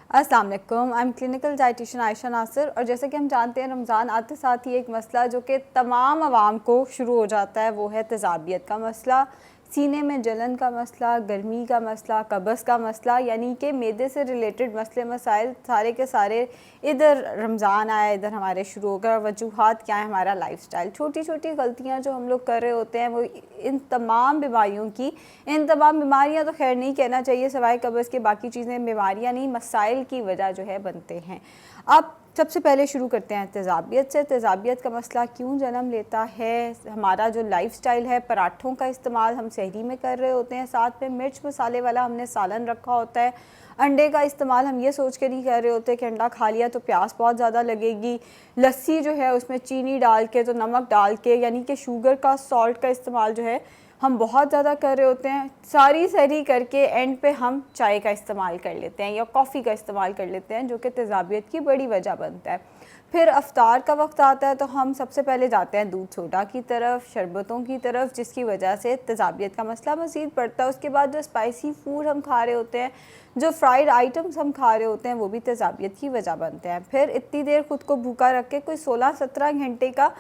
अस्सलाम वालेकुम, I am clinical dietitian Ayesha Nasir. और जैसे कि हम जानते हैं, रमज़ान आते साथ ही एक मसला जो कि तमाम आवाम को शुरू हो जाता है वो है तेज़ाबियत का मसला, सीने में जलन का मसला, गर्मी का मसला, कब्ज़ का मसला, यानी कि मैदे से रिलेटेड मसले मसाइल सारे के सारे इधर रमज़ान आया, इधर हमारे शुरू हो गए। वजूहात क्या है? हमारा लाइफस्टाइल, छोटी छोटी गलतियाँ जो हम लोग कर रहे होते हैं वो इन तमाम बीमारियों की, इन तमाम बीमारियाँ तो खैर नहीं कहना चाहिए, सिवाय कब्ज़ के बाकी चीज़ें बीमारियाँ नहीं, मसाइल की वजह जो है बनते हैं। अब सबसे पहले शुरू करते हैं तेज़ाबियत से। तेज़ाबियत का मसला क्यों जन्म लेता है? हमारा जो लाइफस्टाइल है, पराठों का इस्तेमाल हम सहरी में कर रहे होते हैं, साथ में मिर्च मसाले वाला हमने सालन रखा होता है। अंडे का इस्तेमाल हम ये सोच के नहीं कर रहे होते कि अंडा खा लिया तो प्यास बहुत ज़्यादा लगेगी। लस्सी जो है उसमें चीनी डाल के, तो नमक डाल के, यानी कि शुगर का, सॉल्ट का इस्तेमाल जो है हम बहुत ज़्यादा कर रहे होते हैं। सारी सहरी करके एंड पे हम चाय का इस्तेमाल कर लेते हैं या कॉफ़ी का इस्तेमाल कर लेते हैं, जो कि तेज़ाबियत की बड़ी वजह बनता है। फिर अफ्तार का वक्त आता है तो हम सबसे पहले जाते हैं दूध सोडा की तरफ, शरबतों की तरफ, जिसकी वजह से तेज़ाबियत का मसला मज़ीद बढ़ता है। उसके बाद जो स्पाइसी फूड हम खा रहे होते हैं, जो फ्राइड आइटम्स हम खा रहे होते हैं, वो भी तेज़ाबियत की वजह बनते हैं। फिर इतनी देर ख़ुद को भूखा रख के, कोई 16-17 घंटे का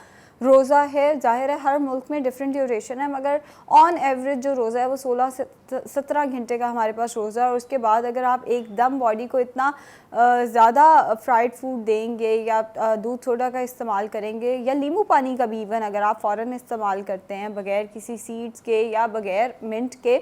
रोज़ा है, ज़ाहिर है हर मुल्क में डिफरेंट ड्यूरेशन है, मगर ऑन एवरेज जो रोज़ा है वो 16 से 17 घंटे का हमारे पास रोज़ा है। और उसके बाद अगर आप एकदम बॉडी को इतना ज़्यादा फ्राइड फूड देंगे या दूध सोडा का इस्तेमाल करेंगे या नींबू पानी का भी इवन अगर आप फ़ौरन इस्तेमाल करते हैं बग़ैर किसी सीड्स के या बग़ैर मिंट के,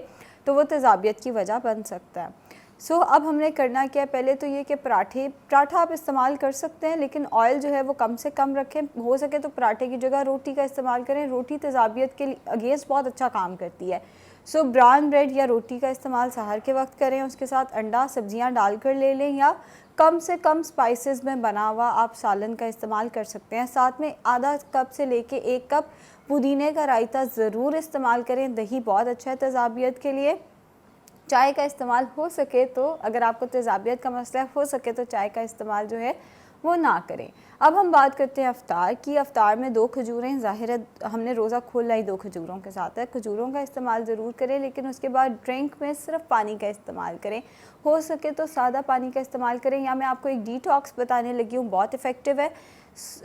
तो वो तेज़ाबियत की वजह बन सकता है। अब हमने करना क्या है? पहले तो ये कि पराठा आप इस्तेमाल कर सकते हैं, लेकिन ऑयल जो है वो कम से कम रखें। हो सके तो पराठे की जगह रोटी का इस्तेमाल करें। रोटी तेज़ाबियत के अगेंस्ट बहुत अच्छा काम करती है। ब्राउन ब्रेड या रोटी का इस्तेमाल सहर के वक्त करें। उसके साथ अंडा, सब्जियां डालकर ले लें, या कम से कम स्पाइसेस में बना हुआ आप सालन का इस्तेमाल कर सकते हैं। साथ में आधा कप से लेके 1 कप पुदीने का रायता ज़रूर इस्तेमाल करें। दही बहुत अच्छा है तेज़ाबियत के लिए। चाय का इस्तेमाल हो सके तो, अगर आपको तेज़ाबियत का मसला हो सके तो चाय का इस्तेमाल जो है वो ना करें। अब हम बात करते हैं अफ्तार की। अफ्तार में 2 खजूरें, ज़ाहिर है हमने रोज़ा खोलना ही 2 खजूरों के साथ है। खजूरों का इस्तेमाल ज़रूर करें, लेकिन उसके बाद ड्रिंक में सिर्फ पानी का इस्तेमाल करें। हो सके तो सादा पानी का इस्तेमाल करें। या मैं आपको एक डिटॉक्स बताने लगी हूँ, बहुत इफ़ेक्टिव है।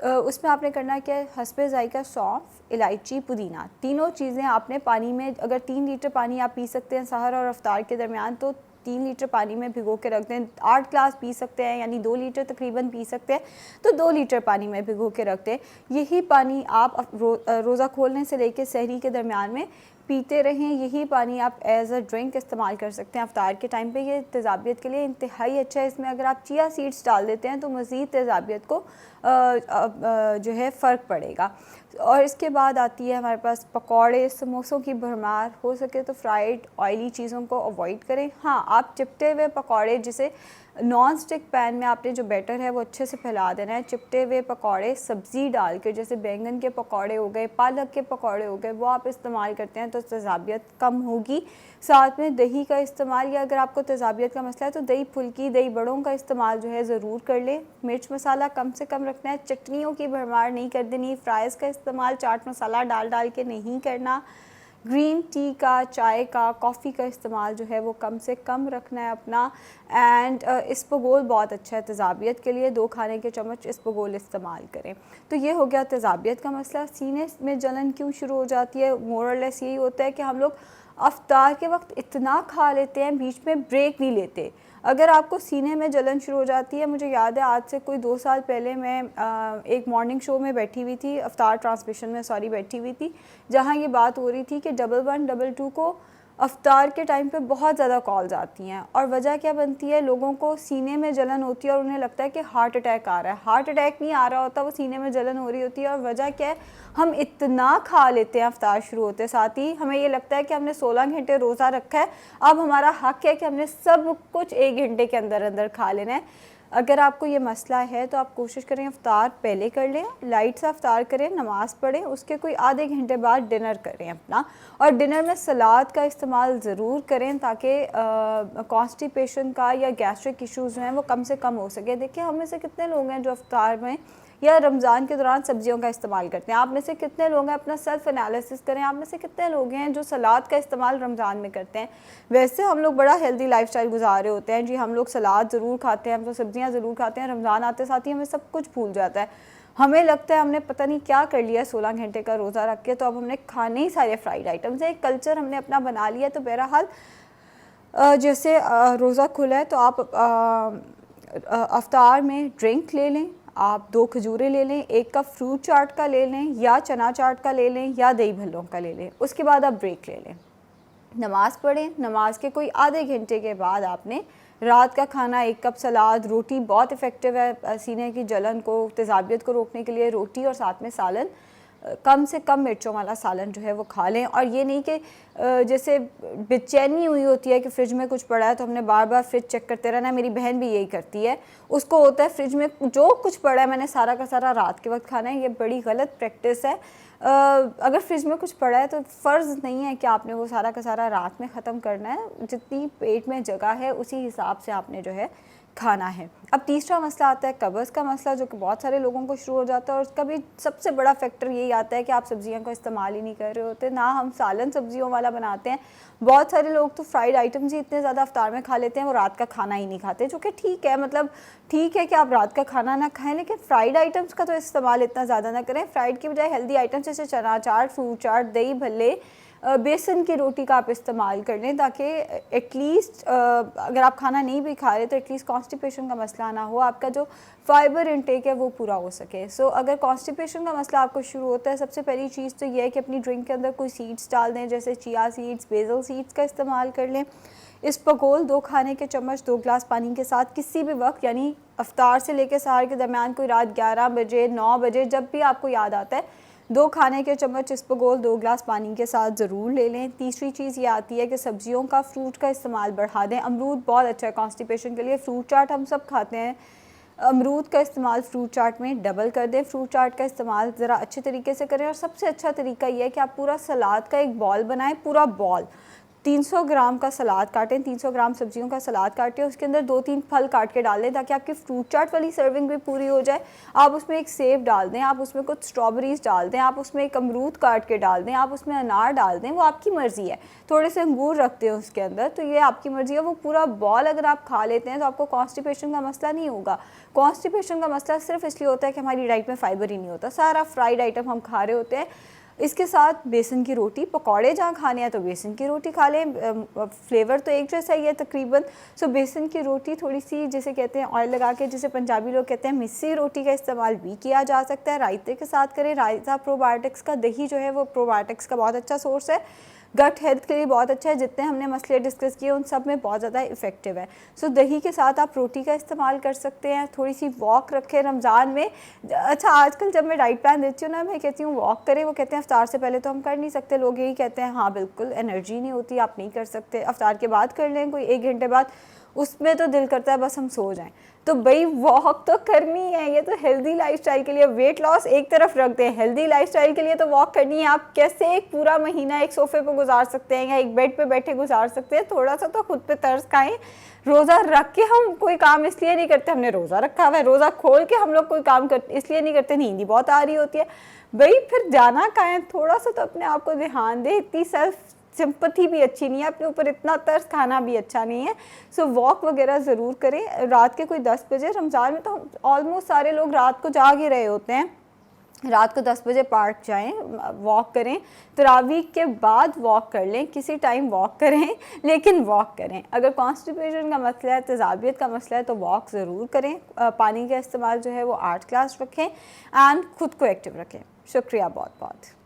उसमें आपने करना क्या है? हस्बे ज़ायक़ा सौंफ, इलायची, पुदीना, तीनों चीज़ें आपने पानी में, अगर 3 लीटर पानी आप पी सकते हैं सहर और अफ्तार के दरमियान, तो 3 लीटर पानी में भिगो के रख दें। 8 ग्लास पी सकते हैं, यानी 2 लीटर तकरीबन पी सकते हैं, तो 2 लीटर पानी में भिगो के रख दें। यही पानी आप रोज़ा खोलने से लेकर सहरी के दरमियान में पीते रहें। यही पानी आप एज़ अ ड्रिंक इस्तेमाल कर सकते हैं अफ्तार के टाइम पे। ये तेज़ाबियत के लिए इंतहाई अच्छा है। इसमें अगर आप चिया सीड्स डाल देते हैं तो मज़ीद तेज़ाबियत को जो है फ़र्क पड़ेगा। और इसके बाद आती है हमारे पास पकौड़े, समोसों की भरमार। हो सके तो फ्राइड ऑयली चीज़ों को अवॉइड करें। हाँ, आप चिपटे हुए पकौड़े, जिसे नॉन स्टिक पैन में आपने जो बैटर है वो अच्छे से फैला देना है। चिपटे हुए पकौड़े सब्ज़ी डाल के, जैसे बैंगन के पकौड़े हो गए, पालक के पकौड़े हो गए, वो आप इस्तेमाल करते हैं तो तेज़ाबियत कम होगी। साथ में दही का इस्तेमाल, या अगर आपको तेज़ाबियत का मसला है तो दही फुल्की, दही बड़ों का इस्तेमाल जो है ज़रूर कर लें। मिर्च मसाला कम से कम रखना है। चटनियों की भरमार नहीं कर देनी। फ्राइज़ का इस्तेमाल चाट मसाला डाल के नहीं करना। ग्रीन टी का, चाय का, कॉफ़ी का इस्तेमाल जो है वो कम से कम रखना है अपना। एंड इसबगोल बहुत अच्छा है तेज़ाबियत के लिए। 2 खाने के चम्मच इसबगोल इस्तेमाल करें। तो ये हो गया तेज़ाबियत का मसला। सीने में जलन क्यों शुरू हो जाती है? मोर और लेस यही होता है कि हम लोग अफ्तार के वक्त इतना खा लेते हैं, बीच में ब्रेक नहीं लेते। अगर आपको सीने में जलन शुरू हो जाती है, मुझे याद है आज से कोई 2 साल पहले मैं एक मॉर्निंग शो में बैठी हुई थी, अफ्तार ट्रांसमिशन में बैठी हुई थी, जहाँ ये बात हो रही थी कि 11 22 को अफ्तार के टाइम पे बहुत ज़्यादा कॉल्स आती हैं। और वजह क्या बनती है? लोगों को सीने में जलन होती है और उन्हें लगता है कि हार्ट अटैक आ रहा है। हार्ट अटैक नहीं आ रहा होता, वो सीने में जलन हो रही होती है। और वजह क्या है? हम इतना खा लेते हैं अफ्तार शुरू होते साथ ही। हमें ये लगता है कि हमने 16 घंटे रोज़ा रखा है, अब हमारा हक़ है कि हमने सब कुछ 1 घंटे के अंदर अंदर खा लेना है। अगर आपको ये मसला है तो आप कोशिश करें अफ्तार पहले कर लें, लाइट सा अफ्तार करें, नमाज़ पढ़ें, उसके कोई आधे घंटे बाद डिनर करें अपना। और डिनर में सलाद का इस्तेमाल ज़रूर करें, ताकि कॉन्स्टिपेशन का या गैस्ट्रिक इश्यूज़ हैं वो कम से कम हो सके। देखिए, हम में से कितने लोग हैं जो अफ्तार में या रमज़ान के दौरान सब्जियों का इस्तेमाल करते हैं। आप में से कितने लोग हैं, अपना सेल्फ एनालिसिस करें, आप में से कितने लोग हैं जो सलाद का इस्तेमाल रमज़ान में करते हैं। वैसे हम लोग बड़ा हेल्दी लाइफस्टाइल गुजार रहे होते हैं जी, हम लोग सलाद ज़रूर खाते हैं, हम लोग सब्जियाँ ज़रूर खाते हैं, रमज़ान आते साथ ही हमें सब कुछ भूल जाता है। हमें लगता है हमने पता नहीं क्या कर लिया 16 घंटे का रोज़ा रख के, तो अब हमने खाने ही सारे फ्राइड आइटम्स हैं, एक कल्चर हमने अपना बना लिया। तो बहरहाल जैसे रोज़ा खुला है तो आप अफ्तार में ड्रिंक ले लें, आप 2 खजूरें ले लें, 1 कप फ्रूट चाट का ले लें या चना चाट का ले लें या दही भल्लों का ले लें। उसके बाद आप ब्रेक ले लें, नमाज़ पढ़ें। नमाज के कोई आधे घंटे के बाद आपने रात का खाना 1 कप सलाद, रोटी बहुत इफ़ेक्टिव है सीने की जलन को, तेज़ाबियत को रोकने के लिए रोटी और साथ में सालन, कम से कम मिर्चों वाला सालन जो है वो खा लें। और ये नहीं कि जैसे बेचैनी हुई होती है कि फ़्रिज में कुछ पड़ा है तो हमने बार बार फ्रिज चेक करते रहना। मेरी बहन भी यही करती है, उसको होता है फ्रिज में जो कुछ पड़ा है मैंने सारा का सारा रात के वक्त खाना है। ये बड़ी गलत प्रैक्टिस है। अगर फ्रिज में कुछ पड़ा है तो फ़र्ज़ नहीं है कि आपने वो सारा का सारा रात में ख़त्म करना है, जितनी पेट में जगह है उसी हिसाब से आपने जो है खाना है। अब तीसरा मसला आता है कब्ज़ का मसला, जो कि बहुत सारे लोगों को शुरू हो जाता है और उसका भी सबसे बड़ा फैक्टर यही आता है कि आप सब्जियों का इस्तेमाल ही नहीं कर रहे होते, ना हम सालन सब्जियों वाला बनाते हैं। बहुत सारे लोग तो फ्राइड आइटम्स ही इतने ज़्यादा अफ्तार में खा लेते हैं, वो रात का खाना ही नहीं खाते, जो कि ठीक है, मतलब ठीक है कि आप रात का खाना ना खाएं, लेकिन फ्राइड आइटम्स का तो इस्तेमाल इतना ज़्यादा ना करें। फ्राइड की बजाय हेल्दी आइटम्स जैसे चना चाट, फ्रूट चाट, दही भल्ले, बेसन की रोटी का आप इस्तेमाल कर लें, ताकि एटलीस्ट अगर आप खाना नहीं भी खा रहे तो एटलीस्ट कॉन्स्टिपेशन का मसला ना हो, आपका जो फाइबर इंटेक है वो पूरा हो सके। सो अगर कॉन्स्टिपेशन का मसला आपको शुरू होता है, सबसे पहली चीज़ तो ये है कि अपनी ड्रिंक के अंदर कोई सीड्स डाल दें, जैसे चिया सीड्स, बेसल सीड्स का इस्तेमाल कर लें। इसबगोल 2 खाने के चम्मच 2 गिलास पानी के साथ किसी भी वक्त, यानी अफ्तार से लेकर सहर के दरमियान, कोई रात 11 बजे 9 बजे जब भी आपको याद आता है, 2 खाने के चम्मच इसबगोल 2 गिलास पानी के साथ ज़रूर ले लें। तीसरी चीज़ ये आती है कि सब्जियों का, फ्रूट का इस्तेमाल बढ़ा दें। अमरूद बहुत अच्छा है कॉन्स्टिपेशन के लिए, फ्रूट चाट हम सब खाते हैं, अमरूद का इस्तेमाल फ्रूट चाट में डबल कर दें। फ्रूट चाट का इस्तेमाल ज़रा अच्छे तरीके से करें। और सबसे अच्छा तरीका ये है कि आप पूरा सलाद का एक बॉल बनाएं, पूरा बॉल 300 ग्राम का सलाद काटें, 300 ग्राम सब्जियों का सलाद काटें, उसके अंदर 2-3 फल काट के डाल दें ताकि आपकी फ्रूट चाट वाली सर्विंग भी पूरी हो जाए। आप उसमें एक सेब डाल दें, आप उसमें कुछ स्ट्रॉबेरीज़ डाल दें, आप उसमें एक अमरूद काट के डाल दें, आप उसमें अनार डाल दें, वो आपकी मर्ज़ी है। थोड़े से अंगूर रखते हैं उसके अंदर, तो ये आपकी मर्ज़ी है। वो पूरा बॉल अगर आप खा लेते हैं तो आपको कॉन्स्टिपेशन का मसला नहीं होगा। कॉन्स्टिपेशन का मसला सिर्फ इसलिए होता है कि हमारी डाइट में फ़ाइबर ही नहीं होता, सारा फ्राइड आइटम हम खा रहे होते हैं। इसके साथ बेसन की रोटी, पकौड़े जहाँ खाने हैं तो बेसन की रोटी खा लें, फ्लेवर तो एक जैसा ही है तकरीबन। सो बेसन की रोटी थोड़ी सी, जिसे कहते हैं ऑयल लगा के, जिसे पंजाबी लोग कहते हैं मिस्सी रोटी, का इस्तेमाल भी किया जा सकता है। रायते के साथ करें, रायता प्रोबायोटिक्स का, दही जो है वो प्रोबायोटिक्स का बहुत अच्छा सोर्स है, गट हेल्थ के लिए बहुत अच्छा है। जितने हमने मसले डिस्कस किए उन सब में बहुत ज़्यादा इफेक्टिव है। सो दही के साथ आप रोटी का इस्तेमाल कर सकते हैं। थोड़ी सी वॉक रखें रमज़ान में। अच्छा, आजकल जब मैं डाइट प्लान देती हूँ ना, मैं कहती हूँ वॉक करें, वो कहते हैं अफ्तार से पहले तो हम कर नहीं सकते। लोग यही कहते हैं, हाँ बिल्कुल, एनर्जी नहीं होती, आप नहीं कर सकते, अफ्तार के बाद कर लें, कोई 1 घंटे बाद। उसमें तो दिल करता है बस हम सो जाएं। तो भाई वॉक तो करनी है, ये तो हेल्दी लाइफस्टाइल के लिए। वेट लॉस एक तरफ रख दें, हेल्दी लाइफस्टाइल के लिए तो वॉक करनी है। आप कैसे एक पूरा महीना एक सोफे पे गुजार सकते हैं या एक बेड पे बैठे गुजार सकते हैं? थोड़ा सा तो खुद पे तरस खाएं। रोज़ा रख के हम कोई काम इसलिए नहीं करते, हमने रोज़ा रखा हुआ है। रोज़ा खोल के हम लोग कोई काम करते इसलिए नहीं करते, नींद ही बहुत आ रही होती है। भाई फिर जाना कहाँ है? थोड़ा सा तो अपने आप को ध्यान दे। इतनी सेल्फ सिंपथी भी अच्छी नहीं है, अपने ऊपर इतना तरस खाना भी अच्छा नहीं है। सो वॉक वगैरह ज़रूर करें। रात के कोई 10 बजे, रमज़ान में तो ऑलमोस्ट सारे लोग रात को जाग ही रहे होते हैं, रात को 10 बजे पार्क जाएं, वॉक करें। तरावीह के बाद वॉक कर लें, किसी टाइम वॉक करें, लेकिन वॉक करें। अगर कॉन्स्टिपेशन का मसला है, तेज़ाबियत का मसला है, तो वॉक ज़रूर करें। पानी का इस्तेमाल जो है वो 8 गिलास रखें एंड ख़ुद को एक्टिव रखें। शुक्रिया बहुत बहुत।